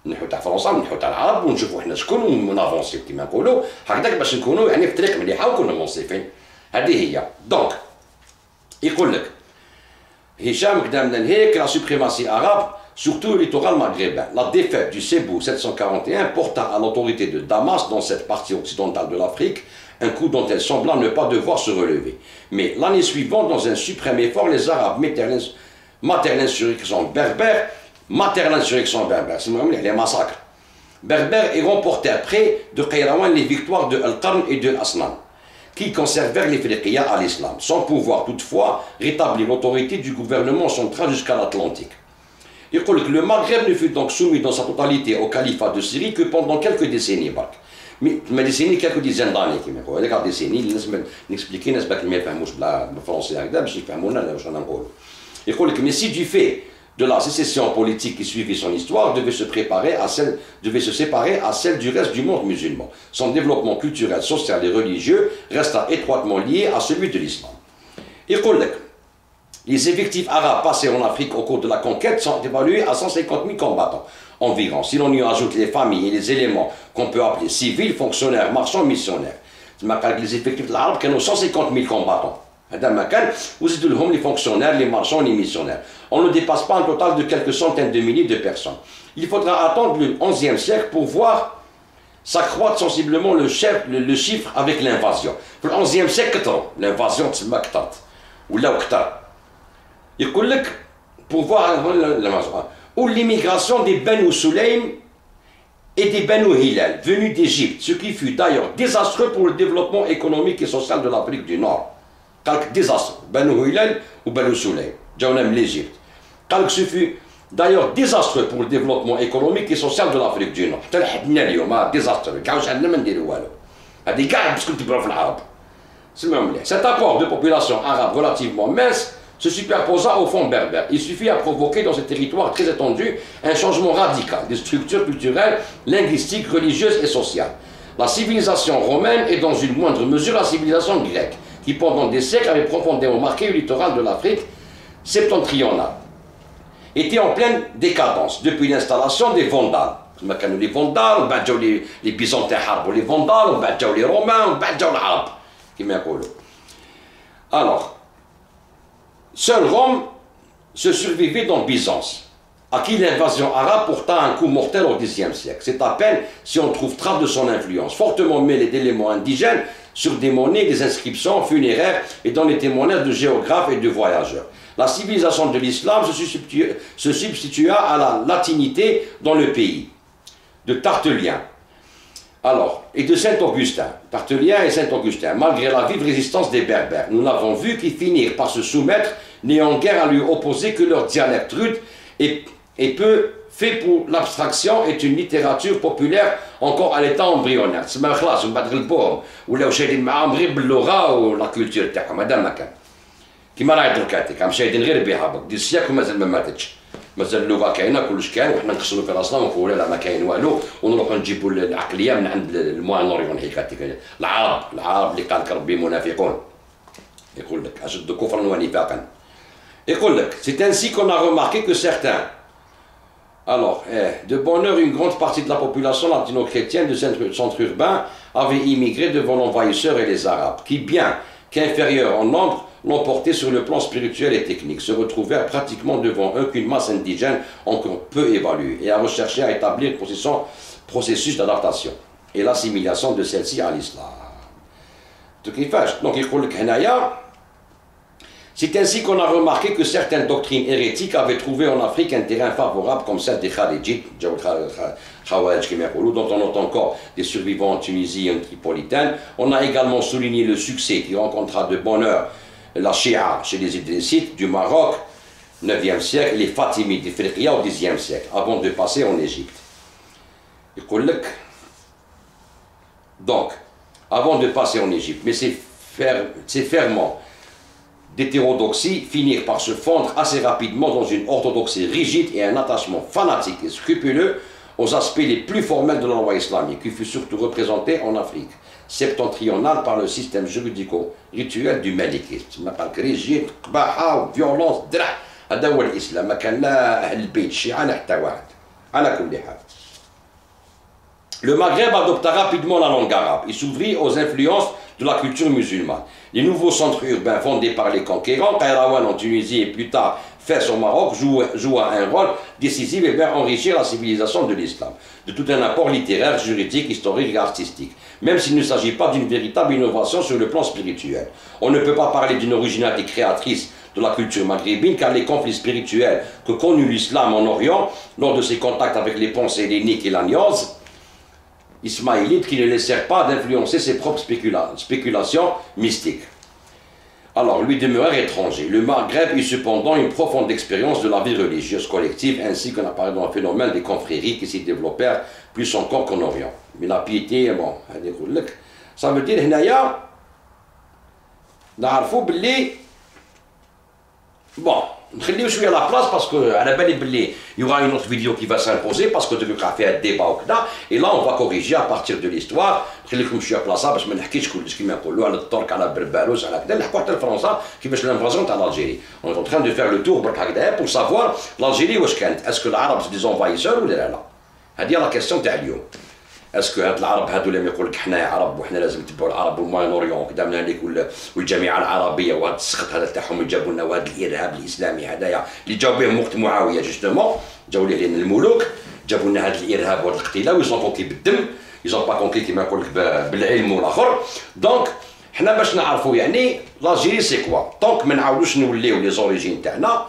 S1: نحو تاع فرنسا ونحو تاع العرب ونشوفوا حنا شكون ونافونسيو كيما نقولوا هكذاك باش نكونوا يعني في طريق مليحه ونكونوا منصفين هذه هي دونك يقول لك هشام قدامنا لهيك لا سوبريماسي arabe surtout le littoral maghrébin. La défaite du Sébou 741 porta à l'autorité de Damas dans cette partie occidentale de l'Afrique un coup dont elle sembla ne pas devoir se relever. Mais l'année suivante, dans un suprême effort, les Arabes matèrent l'insurrection berbère, c'est les massacres berbères et remportèrent près de Qayrawan les victoires de Al-Qarn et de Asnan, qui conservèrent les Ifriqiya à l'islam, sans pouvoir toutefois rétablir l'autorité du gouvernement central jusqu'à l'Atlantique. Il dit que le Maghreb ne fut donc soumis dans sa totalité au califat de Syrie que pendant quelques décennies. Mais décennies, quelques dizaines d'années. Quelques décennies, n'expliquer, n'est-ce pas, qu'il n'y a pas de français, mais si du fait de la sécession politique qui suivit son histoire devait se séparer à celle du reste du monde musulman. Son développement culturel, social et religieux resta étroitement lié à celui de l'islam. Les effectifs arabes passés en Afrique au cours de la conquête sont évalués à 150 000 combattants environ, si l'on y ajoute les familles et les éléments qu'on peut appeler civils, fonctionnaires, marchands, missionnaires. Les effectifs arabes ont 150 000 combattants. Vous êtes les fonctionnaires, les marchands, les missionnaires. On ne dépasse pas un total de quelques centaines de milliers de personnes. Il faudra attendre le XIe siècle pour voir s'accroître sensiblement le chiffre avec l'invasion. Le XIe siècle, l'invasion de Maktat, ou là, il y a pour voir ou l'immigration des Banu Sulaym et des Banu Hilal venus d'Égypte, ce qui fut d'ailleurs désastreux pour le développement économique et social de l'Afrique du Nord. Quelque désastre, Banu Hilal ou Banu Sulaym, j'aime l'Égypte. Ce fut d'ailleurs désastreux pour le développement économique et social de l'Afrique du Nord. Désastreux, cet apport de population arabe relativement mince se superposa au fond berbère. Il suffit à provoquer dans ce territoire très étendu un changement radical des structures culturelles, linguistiques, religieuses et sociales. La civilisation romaine et dans une moindre mesure la civilisation grecque, qui pendant des siècles avait profondément marqué le littoral de l'Afrique septentrionale. était en pleine décadence depuis l'installation des Vandales. Les Vandales, les Byzantins حاربوا les Vandales, وبعد جاو les Romains, وبعد جاو العرب كما يقولوا. Alors, seul Rome se survivait dans Byzance, à qui l'invasion arabe porta un coup mortel au Xe siècle. C'est à peine si on trouve trace de son influence, fortement mêlée d'éléments indigènes sur des monnaies, des inscriptions funéraires et dans les témoignages de géographes et de voyageurs. La civilisation de l'islam se substitua à la latinité dans le pays, de Tertullien. Alors, et de Saint-Augustin, Tertullien et Saint-Augustin, malgré la vive résistance des Berbères, nous l'avons vu qu'ils finirent par se soumettre, n'ayant guère à lui opposer que leur dialecte rude et peu fait pour l'abstraction est une littérature populaire encore à l'état embryonnaire. C'est ما خلاص من بعد غلبوهم ولاو شايدين معاهم غير باللغه ولا كولتور تاعهم هذا ما كان. كيما راهي درك هذيك راهم شايدين غير بها برك دي السياق ومازال ما ماتتش. مازال اللغه كاينه كلش كاين وحنا نقصروا في راسنا ونقولوا لا ما كاين والو ونروحوا نجيبوا العقليه من عند الموان اوريون هيك هذيك العرب اللي قال لك ربي منافقون. يقول لك اشد كفرا ونفاقا. يقول لك c'est ainsi qu'on a remarqué que certains. Alors, de bonne heure, une grande partie de la population latino-chrétienne du centre urbain avait immigré devant l'envahisseur et les Arabes, qui, bien qu'inférieurs en nombre, l'emportaient sur le plan spirituel et technique, se retrouvèrent pratiquement devant eux qu'une masse indigène encore peu évaluée, et à rechercher à établir un processus d'adaptation et l'assimilation de celle-ci à l'islam. Donc, il faut c'est ainsi qu'on a remarqué que certaines doctrines hérétiques avaient trouvé en Afrique un terrain favorable comme celle des Kharidjites, dont on note encore des survivants en Tunisie et en Tripolitaine. On a également souligné le succès qui rencontra de bonne heure la Shia chez les Idrissites du Maroc, 9e siècle, et les Fatimides d'Ifriqiya au 10e siècle, avant de passer en Égypte. Donc, avant de passer en Égypte, mais ces ferments d'hétérodoxie finirent par se fondre assez rapidement dans une orthodoxie rigide et un attachement fanatique et scrupuleux aux aspects les plus formels de la loi islamique, qui fut surtout représenté en Afrique septentrionale par le système juridico-rituel du malikisme. rigide, violence, هذا هو الإسلام. ما كان لا أهل البيت الشيعة لا حتى واحد على كل حال. Le Maghreb adopta rapidement la langue arabe et s'ouvrit aux influences de la culture musulmane. Les nouveaux centres urbains fondés par les conquérants, Kairouan en Tunisie et plus tard Fès au Maroc, joua un rôle décisif et vers enrichir la civilisation de l'islam, de tout un apport littéraire, juridique, historique et artistique, même s'il ne s'agit pas d'une véritable innovation sur le plan spirituel. On ne peut pas parler d'une originalité créatrice de la culture maghrébine, car les conflits spirituels que connut l'islam en Orient, lors de ses contacts avec les pensées helléniques et la gnose ismaélite, qui ne laissèrent pas d'influencer ses propres spéculations mystiques. Alors, lui demeurait étranger. Le Maghreb eut cependant une profonde expérience de la vie religieuse collective, ainsi qu'un appareil dans le phénomène des confréries qui s'y développèrent plus encore qu'en Orient. Mais la piété, bon, ça veut dire, هنايا نعرفوا باللي bon, نخليو شويه لا بلاص باسكو على بالي باللي يوغا une autre vidéo qui va s'imposer parce que دوكا فيها الديبا وكذا et là on va corriger à partir de l'histoire. نخليكم شويه بلاصه باش ما نحكيش كلش كيما يقولوا على الترك على بربالوس على كذا نحكوا حتى الفرنسا كيفاش الانفازيون تاع الجيري. On est en train de faire le tour برك هكذا pour savoir l'Algérie واش كانت اسكو العرب سي دي انفايسور ولا لا. هذه لا كيسيون تاع اليوم. اسكو هاد العرب هادو لما يقول لك حنايا عرب وحنا لازم نتبعوا العرب والماين اوريون كذا من هذيك والجامعه العربيه وهذا السخط هذا تاعهم اللي جابوا لنا وهذا الارهاب الاسلامي هذايا اللي جاوا به وقت معاويه جوستومون جاوا ليه الملوك جابوا لنا هذا الارهاب وهذا الاقتلاع ويزون كونكي بالدم يزون با كونكي كيما يقول لك بالعلم والاخر. دونك حنا باش نعرفوا يعني لاجيري سي كوا دونك ما نعاودوش نوليو لي زوريجين تاعنا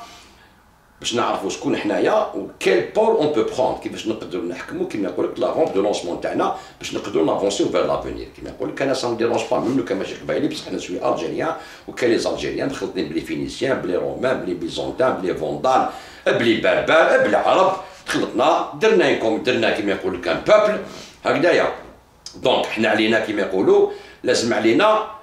S1: باش نعرفوا شكون حنايا وكيل بول اون بو بروند كيفاش نقدروا نحكموا كيما يقول لك لا رامب دو لونسمون تاعنا باش نقدروا نافونسيو فير لافونير كيما يقول لك انا سا ما ديرونج با ميم لو كان ماشي قبايلي بصح انا سوي الجيريان وكاين لي الجيريان مخلطين بلي فينيسيان بلي رومان بلي بيزونتان بلي فوندال بلي بربر بلي عرب تخلطنا درنا كيما يقول لك ان بوبل هكذايا. دونك حنا علينا كيما يقولوا لازم علينا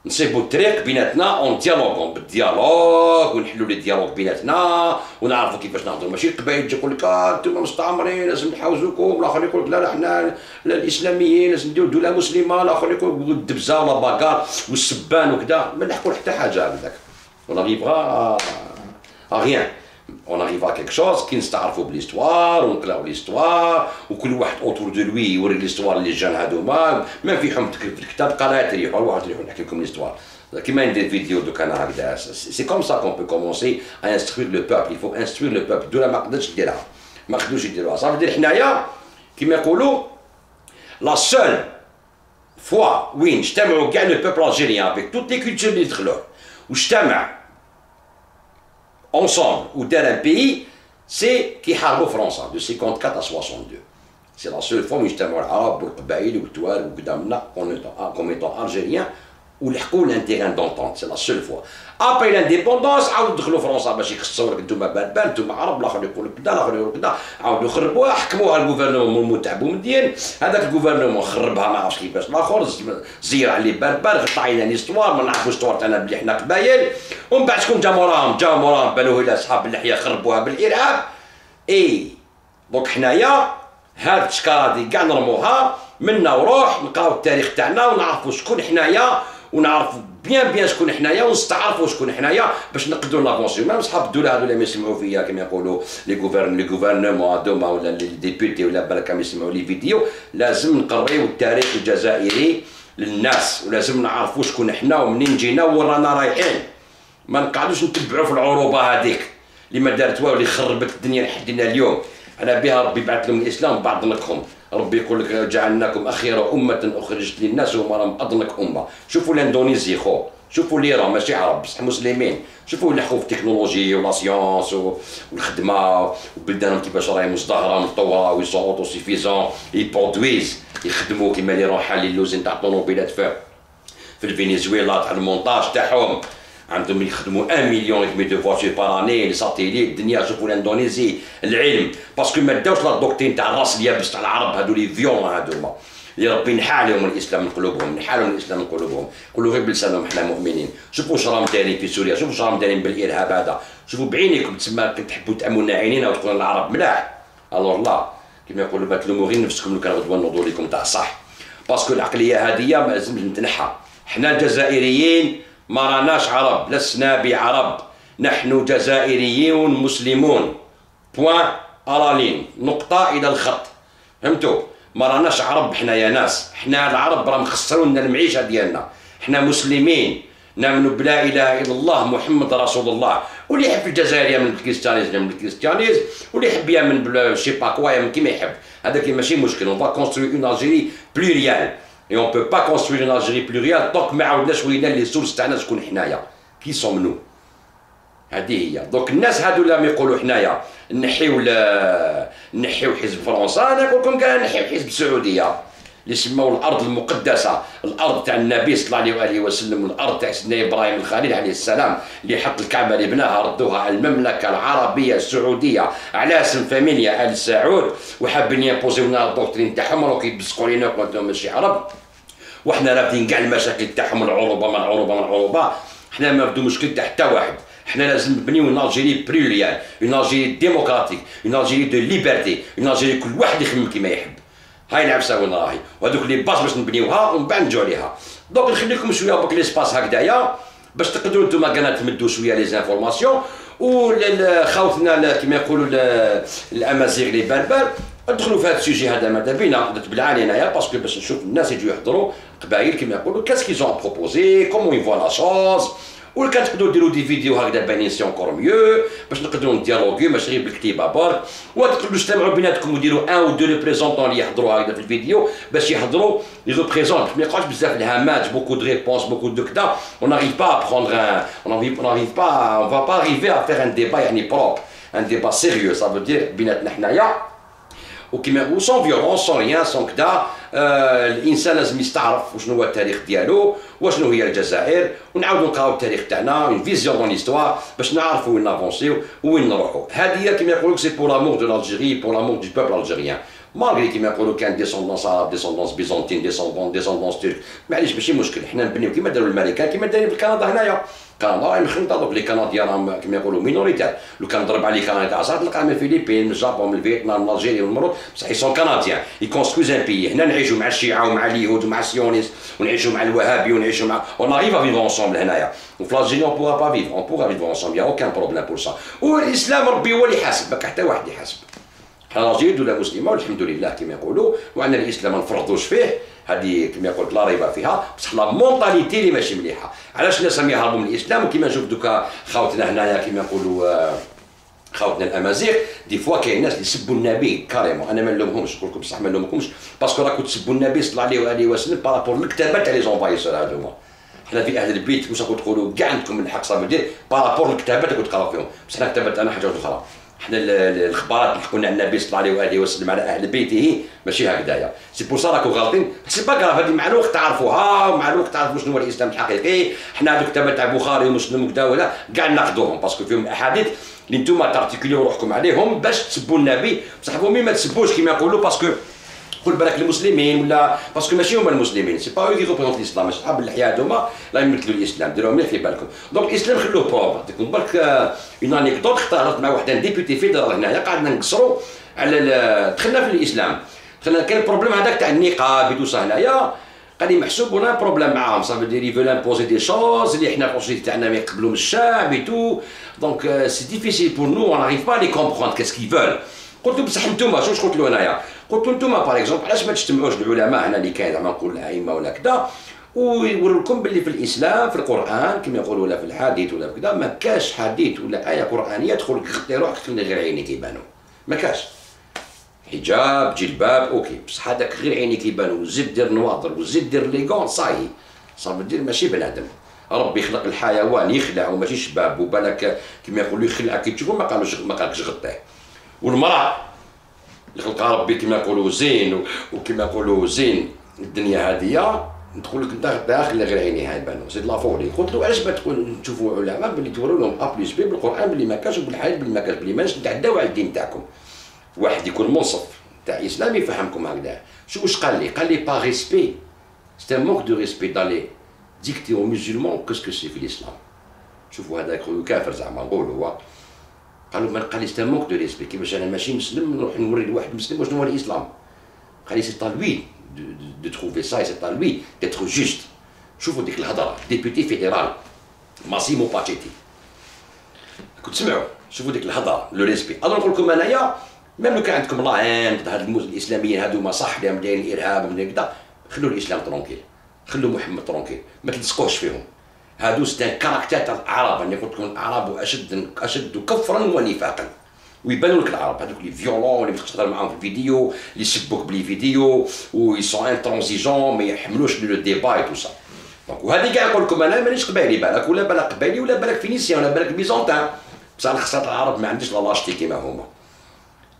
S1: نصيبوا الطريق بيناتنا اون ديالوغ بالديالوغ ونحلوا لي ديالوغ بيناتنا ونعرفوا كيفاش نهضروا. ماشي القبائل تجي تقول لك انتم مستعمرين لازم نحاوزوكم والاخر يقول لك لا حنا الاسلاميين لازم نديروا دوله مسلمه الاخر يقول الدبزه ولا باكار والسبان وكذا ما نحكوا حتى حاجه هكذاك. On arrivera à rien. اون اريف ا كيك شوز كي نستعرفوا بليستوار ونقراو ليستوار وكل واحد اوتور دو لوي يوري ليستوار اللي جان هادوما ما فيهم في الكتاب قالها تريحوا الواحد يروح نحكي لكم ليستوار كيما ندير فيديو دوك انا هكذا سي كوم سا كون بو كومونسي ا انستروير لو بوبل يفو انستروير لو بوبل دولا ما قدرتش ديرها ما قدروش يديروها صافي دير حنايا كيما يقولوا لا سول فوا وين اجتمعوا كاع لو بوبل الجيريان افيك توت لي كولتور اللي دخلوه واجتمع ensemble ou d'un pays, c'est qui حاربوا فرنسا de 54 à 62. C'est la seule fois où اجتمعوا العرب والقبائل والتوال وكذا منا comme étant algériens ولحقوا l'intérêt d'entente. C'est la seule fois. Après l'indépendance عاودوا دخلوا فرنسا باش يخصوا لك انتوما بربر انتوما عرب الاخر يقول كذا الاخر يقول كذا عاودوا خربوها حكموها الجوفرنمون تاع بومدين هذاك الجوفرنمون خربها ما عرفتش كيفاش الاخر زير عليه بربر غطى علينا ليستوار ما نعرفوش ستوار تاعنا بلي حنا قبايل ومن بعد شكون جا موراهم بانوا الى اصحاب اللحيه خربوها بالارهاب اي دونك حنايا هاد التشكاره دي كاع نرموها منا وروح نقراو التاريخ تاعنا ونعرفوا شكون حنايا ونعرفوا بيان شكون حنايا ونستعرفوا شكون حنايا باش نقدروا نافونسيو ميم صحاب الدوله هذو اللي ما يسمعوا فيا كما يقولوا لي غوفرنمون هذوما ولا لي ديبوتي ولا بالك ما يسمعوا لي فيديو لازم نقريو التاريخ الجزائري للناس ولازم نعرفوا شكون حنا ومنين جينا وين رانا رايحين ما نقعدوش نتبعوا في العروبه هذيك اللي ما دارت والو اللي خربت الدنيا لحدنا اليوم على بها ربي بعث لهم الاسلام بعد ضنكهم ربي يقول لك جعلناكم اخير امه اخرجت للناس وما راهم اضنك امه شوفوا الاندونيسي خو شوفوا الايران ماشي عرب بصح مسلمين شوفوا اللي حقوا في التكنولوجي ولا سيونس والخدمه وبلدانهم كيفاش راهي مزدهره متطوره وي سون اوتو سيفيزون يبرودويز يخدموا كيما اللي روحا لي لوزين تاع الطوموبيلات في الفنزويلا تاع المونتاج تاعهم عندهم يخدموا 1 مليون و دو فواتور بار اني لي ساتيليت الدنيا شوفوا الاندونيسي العلم باسكو ما داوش لا دوكتين تاع الراس اليابس تاع العرب هادو لي فيون هادوما اللي ربي نحالهم الاسلام من قلوبهم نحالهم الاسلام من قلوبهم يقولوا غير بلسانهم حنا مؤمنين شوفوا واش راهم دايرين في سوريا شوفوا واش راهم دايرين بالارهاب هذا شوفوا بعينيكم تسمى تحبوا تاموا لنا عينينا وتقولوا العرب ملاح الور لا كيما يقولوا ما تلوموا غير نفسكم لو كان غدوه نوضوا لكم تاع صح باسكو العقليه هذه ما لازمش تنحى حنا الجزائريين ما راناش عرب لسنا بعرب نحن جزائريون مسلمون بوان ألالين نقطة إلى الخط فهمتوا ما راناش عرب حنا يا ناس حنا العرب راهم خسرونا المعيشة ديالنا حنا مسلمين نؤمن بلا إله إلا الله محمد رسول الله واللي يحب الجزائر يمن بالكريستيانيز يمن بالكريستيانيز واللي يحب يمن شي با كوا يمن كيما يحب هذاك ماشي مشكل on va construire une Algérie plurielle et on peut pas construire une Algérie plurielle tant que ما عاودناش ولينا لي سورس تاعنا شكون حنايا كي سوم نو هذه هي دونك الناس هادو لما يقولوا حنايا نحيو حزب فرنسا انا نقول لكم كاع نحيو حزب السعوديه اللي سموا الارض المقدسه الارض تاع النبي صلى الله عليه واله وسلم والارض تاع سيدنا ابراهيم الخليل عليه السلام اللي حط الكعبه اللي بناها ردوها على المملكه العربيه السعوديه على اسم فاميليا ال سعود وحابين يمبوزيو لنا الدوكترين تاعهم راهم كيبسقوا لينا قلنا ماشي عرب وحنا رافدين كاع المشاكل تاعهم العروبه ما العروبه حنا ما بدو مشكل تاع حتى واحد حنا لازم نبنيو اون الجيري بلوريال اون الجيري ديموكراتيك اون الجيري دو ليبرتي اون الجيري كل واحد يخدم كيما يحب هاي العبسه وين راهي وهذوك لي باس باش نبنيوها ومن بعد نرجعوا ليها دونك نخليكم شويه بك ليسباس هكذايا باش تقدروا نتوما كاع تمدوا شويه لي زانفورماسيون وخاوتنا كيما يقولوا الامازيغ لي بربر ندخلوا في هذا السوجي هذا ماذا بينا نتبلع انايا باسكو باش نشوف الناس يجوا يحضروا قبائل كيما يقولوا كاس كي زون بروبوزي كومون يفوا لا شوز ولا كان تقدروا ديروا دي فيديو هكذا باينين سي اونكور ميو باش نقدروا نديالوغيو ماشي غير بالكتيبه برك وتقدروا تجتمعوا بيناتكم وديروا ان او دو ريبريزونطون اللي يحضروا هكذا في الفيديو باش يحضروا لي ريبريزونط ما يقعدش بزاف الهامات بوكو دو ريبونس بوكو دو كدا on n'arrive pas à prendre on va pas arriver à faire un débat يعني بروب un débat sérieux ça veut dire بيناتنا حنايا وكيما سون فيولونس سون ريان سون كدا الانسان لازم يستعرف وشنو هو التاريخ ديالو وشنو هي الجزائر ونعاودو نقراو التاريخ تاعنا اون فيزيون دون ليستوار باش نعرفوا وين نافونسيو وين نروحوا هذه هي كيما يقولوا سي بور لامور دو لالجيري بور لامور دو بوبل الجيريان مالغري كيما يقولوا كان ديسوندونس عرب ديسوندونس بيزونتين ديسوندونس ترك معليش ماشي مشكل حنا نبنيو كيما داروا الامريكان كيما دايرين في كندا هنايا كندا راهي مخلطه دوك لي كنديان راهم كما يقولوا مينوريتير. لو كان ضرب عليك كندا تاع صار تلقى من الفلبين من اليابان من الفيتنام من الجيري والمغرب بصح اي سون كنديان يكونسترويز ان بيي. هنا نعيشوا مع الشيعه ومع اليهود ومع السيونيست ونعيشوا مع الوهابي ونعيشوا مع اون اريف ا فيفر انصومبل هنايا. وفي لالجيري اون بوغا با فيفر اون بوغا فيفر انصومبل يا اوكان بروبليم بور سا. والاسلام ربي هو اللي يحاسبك حتى واحد يحاسب. حنا راجلين دوله مسلمه والحمد لله كما يقولوا وعندنا الاسلام ما نفرضوش فيه هذه كما يقول لا ريب فيها بصح لا مونطاليتي اللي ماشي مليحه. علاش الناس راهم يهربوا من الاسلام وكما نشوف دوكا خاوتنا هنايا كما يقولوا خاوتنا الامازيغ دي فوا كاين ناس اللي يسبوا النبي كاريمون. انا ما نلومهمش نقول لكم بصح ما نلومكمش باسكو راكم تسبوا النبي صلى الله عليه وسلم بارابور الكتابات تاع لي زونفايسور هذوما. حنا في اهل البيت واش راكم تقولوا كاع عندكم من الحق صافي دير بارابور الكتابات اللي تقراو فيهم. بصح حنا كتابات انا حاجه اخرى. حنا الاخبارات اللي حكوا لنا على النبي صلى الله عليه وسلم على اهل بيته ماشي هكذايا. سي بور سا راكم غالطين. سي با كراف هذه مع الوقت تعرفوها ومع الوقت تعرفوا شنو هو الاسلام الحقيقي. حنا هذوك الكتابات تاع البخاري ومسلم وكذا ولا كاع ناخذوهم باسكو فيهم احاديث اللي نتوما تارتيكوليو روحكم عليهم باش تسبوا النبي. بصح فهمي ما تسبوش كما يقولوا باسكو قول بالك المسلمين ولا باسكو ماشي هما المسلمين سي با كي ريبريزونت الاسلام. اصحاب اللحيه هذوما لا يمثلوا الاسلام. ديروا مليح في بالكم. دونك الاسلام خلوه بروف. نعطيكم برك اون انيكدوت. اختلطت مع واحد ديبوتي فيدرال هنايا قعدنا نقصروا على دخلنا في الاسلام. دخلنا كان البروبليم هذاك تاع النقاب يدوسا هنايا قال لي محسوب ولا بروبليم معاهم صافي دير يفول امبوزي دي شوز اللي حنا البروسيدي تاعنا ما يقبلوا من الشعب اي تو. دونك سي ديفيسيل بور نو اون ناريف با لي كومبروند كاس كي فول. قلت له بصح انتوما شنو قلت له هنايا؟ قلت له انتوما باغ اكزومبل علاش ما تجتمعوش العلماء هنا اللي كاين زعما نقول الائمه ولا كذا ويوريكم باللي في الاسلام في القران كما يقولوا ولا في الحديث ولا كذا ما كاش حديث ولا ايه قرانيه تدخل غطي روحك تخلي غير عينيك يبانوا. ما كاش حجاب جلباب اوكي بصح هذاك غير عينيك يبانوا وزيد دير نواظر وزيد دير ليغون صاي صافي دير ماشي بنادم. ربي يخلق الحيوان يخلع وماشي شباب وبالك كما يقولوا يخلع كي تشوفوا ما قالكش غطيه. والمراه اللي خلقها ربي كما يقولوا زين وكما يقولوا زين الدنيا هذه ندخل لك داخل غير عينيها يبانوا زيد لافولي. قلت له علاش ما تقول نشوفوا علماء باللي توروا لهم ا بلس بي بالقران باللي ما كاش وبالحديث باللي ما كاش باللي ماناش نتعداو على الدين تاعكم. واحد يكون منصف تاع اسلام يفهمكم هكذا. شو واش قال لي؟ قال لي با ريسبي سي ان مونك دو ريسبي دان لي ديكتي او مسلمون كاسكو سي في الاسلام. شوفوا هذاك كافر زعما نقولوا هو قالوا قال لي سي ان مونك دو ريسبي كيفاش انا ماشي مسلم نروح نوري لواحد مسلم وشنو هو الاسلام. قال لي سي تا لوي دو تروفي سا سي تا لوي ديتر جوست. شوفوا ديك الهضره ديبوتي فيدرال ماسيمو باتشيتي كنت تسمعوا شوفوا ديك الهضره لو ريسبي. انا نقول لكم انايا ميم لو كان عندكم لا عند هاد الاسلاميين هادوما صح اللي مدايرين الارهاب من كذا خلوا الاسلام ترونكيل خلوا محمد ترونكيل ما تلصقوش فيهم. هادو سي كاركتير تاع الاعراب. انا قلت لكم الاعراب اشد كفرا ونفاقا ويبانوا لك العرب هذوك لي فيولون اللي تقدر معاهم في الفيديو اللي يسبوك بلي فيديو وي سون انترونزيجون ما يحملوش لو ديبا اي تو سا. دونك وهذه كاع نقول لكم انا مانيش قبايلي بالك ولا بالك قبايلي ولا بالك فينيسيان ولا بالك بيزونتان بصح خاصة العرب ما عنديش لا لاشتي كيما هما.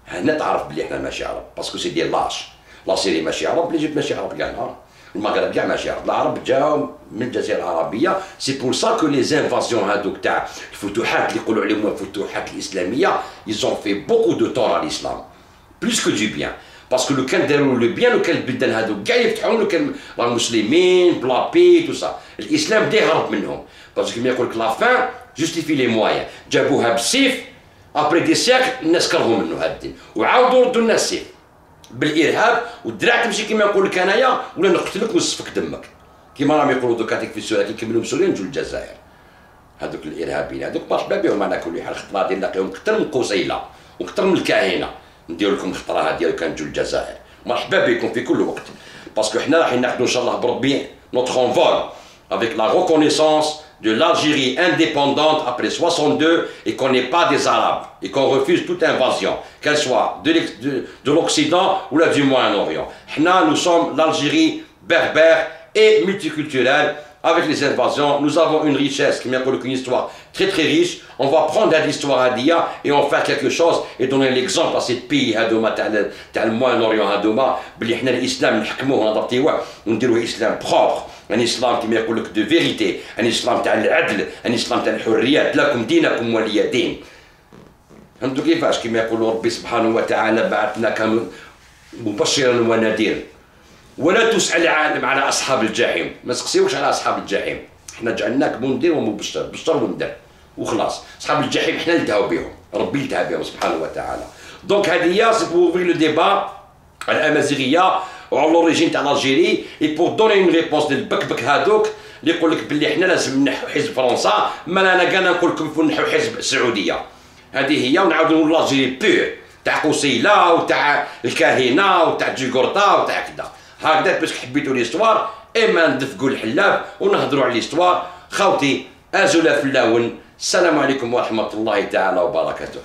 S1: هنا تعرف بلي احنا ماشي عرب باسكو سي ديال لاش لا سيري ماشي عرب ليجيبت ماشي عرب كاع المغرب كاع ماشي عرب. العرب جاو من الجزيره العربيه سي بور سا كو لي زانفازيون هذوك تاع الفتوحات اللي يقولوا عليهم الفتوحات الاسلاميه يزون في بوكو دو طون على الاسلام بلوس كو دو بيان باسكو لو كان داروا لو بيان لو كان البلدان هذوك كاع يفتحوا لو كان راهم مسلمين بلا بي تو سا الاسلام بدا يهرب منهم باسكو كيما يقول لك لا فان جوستيفي لي مويان. جابوها بالسيف ابري دي سيكل الناس كرهوا منه هذا الدين وعاودوا ردوا الناس السيف بالارهاب والدراع تمشي كيما نقول لك انايا ولا نقتلك ونصفك دمك كيما راهم يقولوا دوكا في السوريا كي يكملوا مسؤولين نجوا للجزائر. هذوك الارهابيين هذوك مرحبا بهم على كل حال. الخطره ديال نلاقيهم كثر من قصيله وكثر من الكاهنه ندير لكم الخطره هذه كان نجوا للجزائر. مرحبا بكم في كل وقت باسكو حنا راح ناخذوا ان شاء الله بربي نوتر انفول avec la reconnaissance de l'Algérie indépendante après 62 et qu'on n'est pas des Arabes et qu'on refuse toute invasion, qu'elle soit de l'Occident ou là du Moyen-Orient. Nous sommes l'Algérie berbère et multiculturelle. Avec les invasions, nous avons une richesse qui m'appelle une histoire très très riche. On va prendre l'histoire à Dia et on faire quelque chose et donner l'exemple à ces pays dans le Moyen-Orient l'islam نحكموه نضبطيوه ونديروه اسلام propre. un islam كما يقول لك de vérité, un islam تاع العدل, un islam تاع الحريات. لكم دينكم ولي دين. فهمتوا كيفاش؟ كما يقول ربي سبحانه وتعالى بعثناك مبشرا ونذيرا ولا تسأل على أصحاب الجحيم. ما تسقسيوش على أصحاب الجحيم. حنا جعلناك منذر ومبشر، بشر وندر وخلاص. صحاب الجحيم حنا نلتهوا بهم، ربي يلتهى بهم سبحانه وتعالى. دونك هذه هي سي بور اوفري لو ديبا على الامازيغيه وعلى لوريجين تاع الجيري اي بور دوني اون ريبونس للبكبك هذوك اللي يقول لك باللي حنا لازم نحو حزب فرنسا، ما انا كاع نقول لكم نحو حزب السعوديه. هذه هي. ونعاودوا نقولوا لاجيري بور تاع قصيله وتاع الكاهنه وتاع جيغورتا وتاع كذا هكذا. باش حبيتوا ليستوار اما ندفقوا الحلاب ونهضروا على ليستوار. خوتي ازولا في اللون، السلام عليكم ورحمه الله تعالى وبركاته.